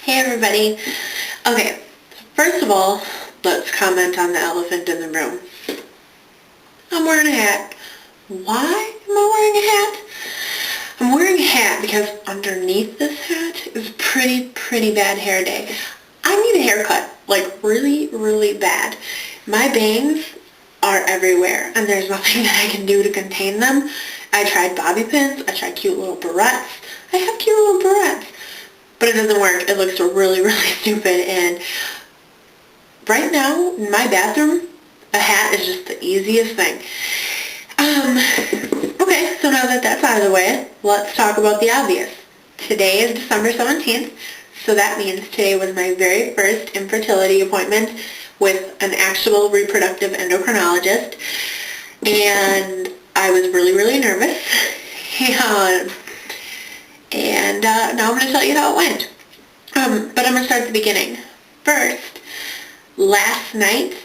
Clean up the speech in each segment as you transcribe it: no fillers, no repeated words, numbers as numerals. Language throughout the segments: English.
Hey everybody. Okay, first of all, let's comment on the elephant in the room. I'm wearing a hat. Why am I wearing a hat? I'm wearing a hat because underneath this hat is a pretty bad hair day. I need a haircut, like really bad. My bangs are everywhere and there's nothing that I can do to contain them. I tried bobby pins, I tried cute little barrettes. I have cute little barrettes. But it doesn't work. It looks really stupid. And right now, in my bathroom, a hat is just the easiest thing. Okay, so now that that's out of the way, let's talk about the obvious. Today is December 17th, so that means today was my very first infertility appointment with an actual reproductive endocrinologist. And I was really nervous. And now I'm going to tell you how it went. But I'm going to start at the beginning. First, last night,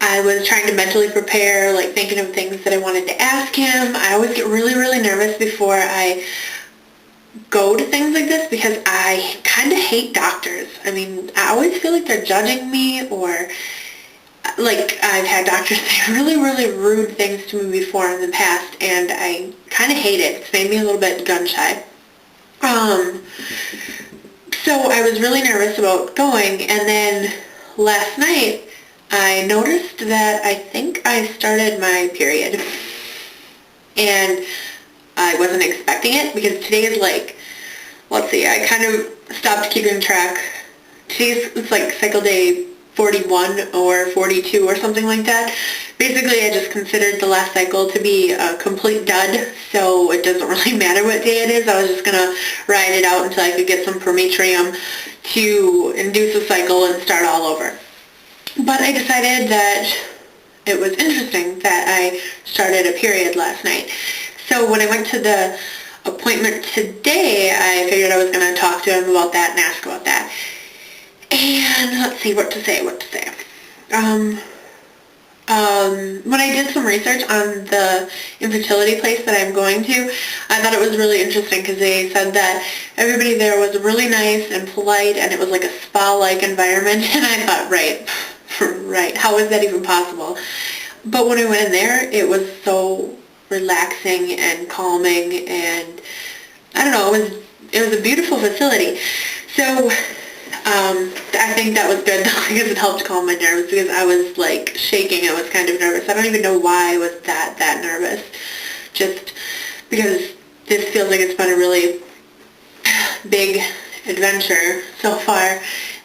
I was trying to mentally prepare, like thinking of things that I wanted to ask him. I always get really nervous before I go to things like this because I kind of hate doctors. I mean, I always feel like they're judging me, or like I've had doctors say really rude things to me before in the past, and I kind of hate it. It's made me a little bit gun shy. So I was really nervous about going, and then last night I noticed that I think I started my period, and I wasn't expecting it because today is like, let's see, I kind of stopped keeping track. It's like cycle day 41 or 42 or something like that. Basically, I just considered the last cycle to be a complete dud, so it doesn't really matter what day it is. I was just going to ride it out until I could get some prometrium to induce a cycle and start all over. But I decided that it was interesting that I started a period last night. So when I went to the appointment today, I figured I was going to talk to him about that and ask about that. And let's see what to say. When I did some research on the infertility place that I'm going to, I thought it was really interesting because they said that everybody there was really nice and polite, and it was like a spa-like environment, and I thought, right, how is that even possible? But when I went in there, it was so relaxing and calming, and I don't know, it was a beautiful facility. So I think that was good because it helped calm my nerves, because I was like shaking. I was kind of nervous. I don't even know why I was that nervous. Just because this feels like it's been a really big adventure so far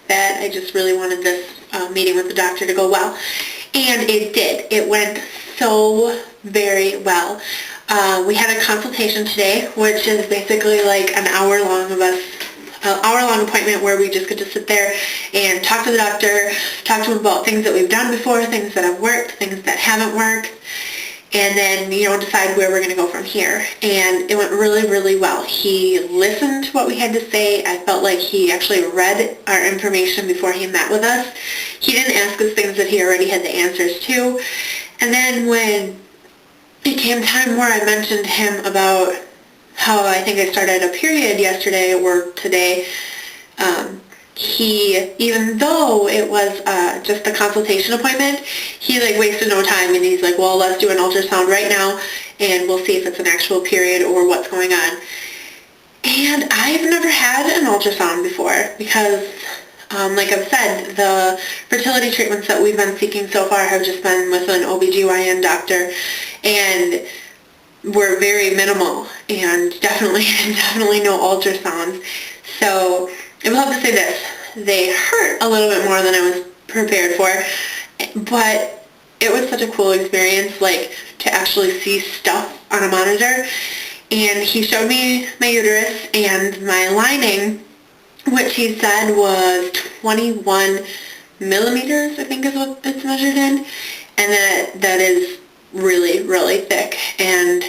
that I just really wanted this meeting with the doctor to go well. And it did. It went so very well. We had a consultation today, which is basically like an hour-long appointment where we just get to sit there and talk to the doctor, talk to him about things that we've done before, things that have worked, things that haven't worked, and then, decide where we're going to go from here. And it went really well. He listened to what we had to say. I felt like he actually read our information before he met with us. He didn't ask us things that he already had the answers to. And then when it came time where I mentioned to him about how I think I started a period yesterday or today, he, even though it was just a consultation appointment, he wasted no time, and he's like, well, let's do an ultrasound right now and we'll see if it's an actual period or what's going on. And I've never had an ultrasound before because, like I've said, the fertility treatments that we've been seeking so far have just been with an OBGYN doctor, and were very minimal, and definitely no ultrasounds. So I will have to say this: they hurt a little bit more than I was prepared for, but it was such a cool experience, to actually see stuff on a monitor. And he showed me my uterus and my lining, which he said was 21 millimeters, I think is what it's measured in, and that is really thick, and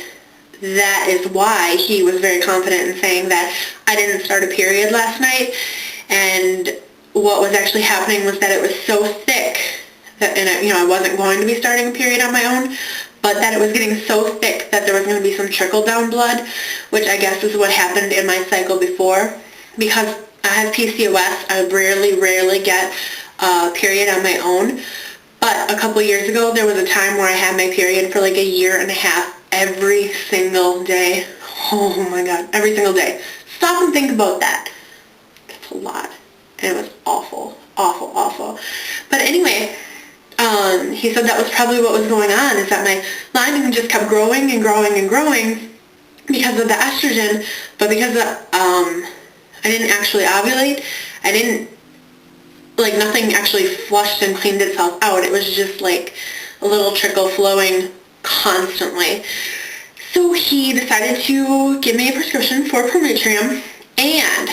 that is why he was very confident in saying that I didn't start a period last night. And what was actually happening was that it was so thick that, I wasn't going to be starting a period on my own, but that it was getting so thick that there was going to be some trickle down blood, which I guess is what happened in my cycle before, because I have PCOS. I rarely get a period on my own. But a couple years ago, there was a time where I had my period for like a year and a half every single day. Oh my God, every single day. Stop and think about that. That's a lot. And it was awful, awful, awful. But anyway, he said that was probably what was going on, is that my lining just kept growing and growing and growing because of the estrogen, but because I didn't actually ovulate, I didn't, like, nothing actually flushed and cleaned itself out. It was just like a little trickle flowing constantly. So he decided to give me a prescription for Prometrium, and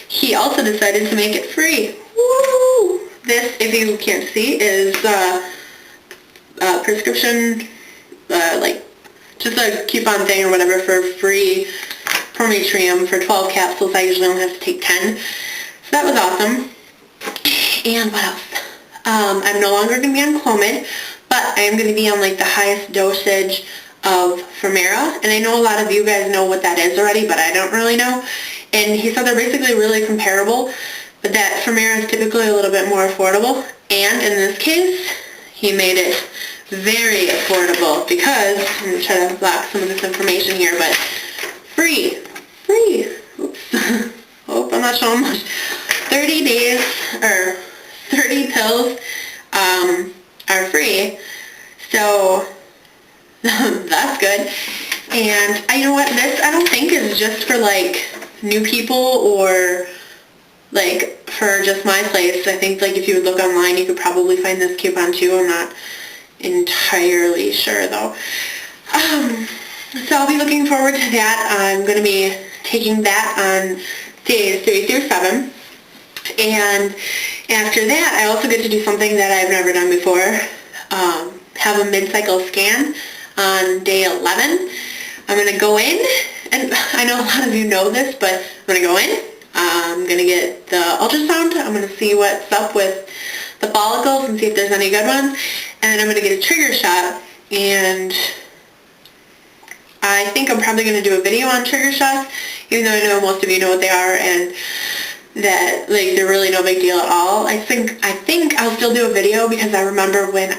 he also decided to make it free. Woo! This, if you can't see, is prescription, like, just a coupon thing or whatever for free Prometrium for 12 capsules. I usually only have to take 10. So that was awesome. And what else? I'm no longer going to be on Clomid, but I am going to be on like the highest dosage of Femera. And I know a lot of you guys know what that is already, but I don't really know. And he said they're basically really comparable, but that Femera is typically a little bit more affordable. And in this case, he made it very affordable because, I'm going to try to block some of this information here, but free. Oops. Hope I'm not showing much. 30 days, or 30 pills are free, so that's good. And you know what, this I don't think is just for like new people or like for just my place. I think like if you would look online, you could probably find this coupon too. I'm not entirely sure though. So I'll be looking forward to that. I'm going to be taking that on days 3 through 7. And after that, I also get to do something that I've never done before, have a mid-cycle scan on day 11. I'm going to go in, and I know a lot of you know this, but I'm going to go in, I'm going to get the ultrasound, I'm going to see what's up with the follicles and see if there's any good ones, and then I'm going to get a trigger shot, and I think I'm probably going to do a video on trigger shots, even though I know most of you know what they are, and that like they're really no big deal at all. I think I'll still do a video because I remember when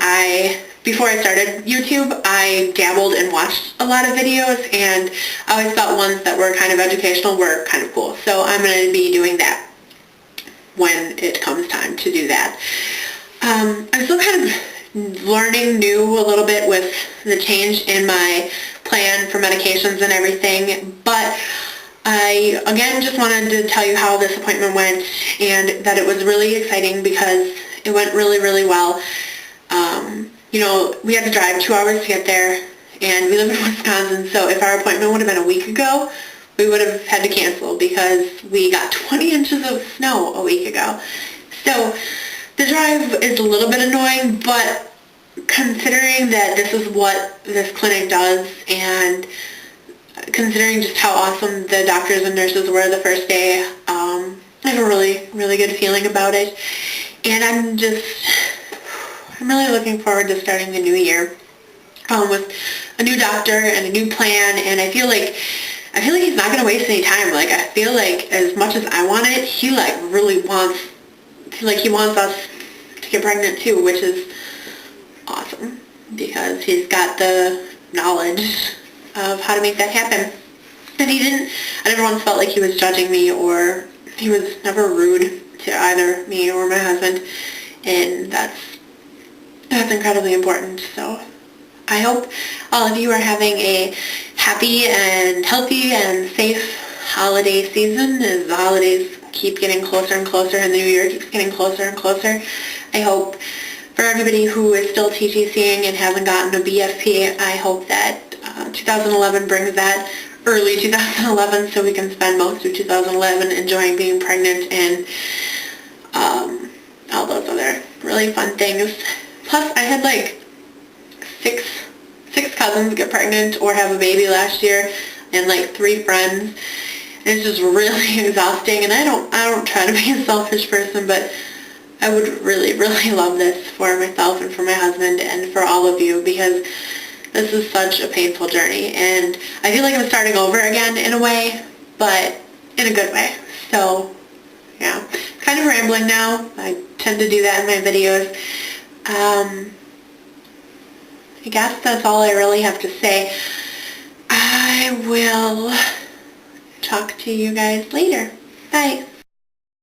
before I started YouTube, I dabbled and watched a lot of videos, and I always thought ones that were kind of educational were kind of cool. So I'm going to be doing that when it comes time to do that. I'm still kind of learning new a little bit with the change in my plan for medications and everything, but I, again, just wanted to tell you how this appointment went and that it was really exciting because it went really, really well. You know, we had to drive 2 hours to get there, and we live in Wisconsin, so if our appointment would have been a week ago, we would have had to cancel because we got 20 inches of snow a week ago. So the drive is a little bit annoying, but considering that this is what this clinic does, and considering just how awesome the doctors and nurses were the first day, I have a really, really good feeling about it. And I'm really looking forward to starting the new year with a new doctor and a new plan. And I feel like he's not going to waste any time. Like, I feel like as much as I want it, he like really wants, he wants us to get pregnant too, which is awesome because he's got the knowledge of how to make that happen. And I never once felt like he was judging me, or he was never rude to either me or my husband, and that's incredibly important. So I hope all of you are having a happy and healthy and safe holiday season as the holidays keep getting closer and closer and the new year keeps getting closer and closer. I hope for everybody who is still TTCing and hasn't gotten a BFP, I hope that 2011 brings that, early 2011, so we can spend most of 2011 enjoying being pregnant and all those other really fun things. Plus, I had like six cousins get pregnant or have a baby last year, and like 3 friends. It's just really exhausting, and I don't try to be a selfish person, but I would really, really love this for myself and for my husband and for all of you, because this is such a painful journey, and I feel like I'm starting over again in a way, but in a good way. So, yeah, kind of rambling now. I tend to do that in my videos. I guess that's all I really have to say. I will talk to you guys later. Bye.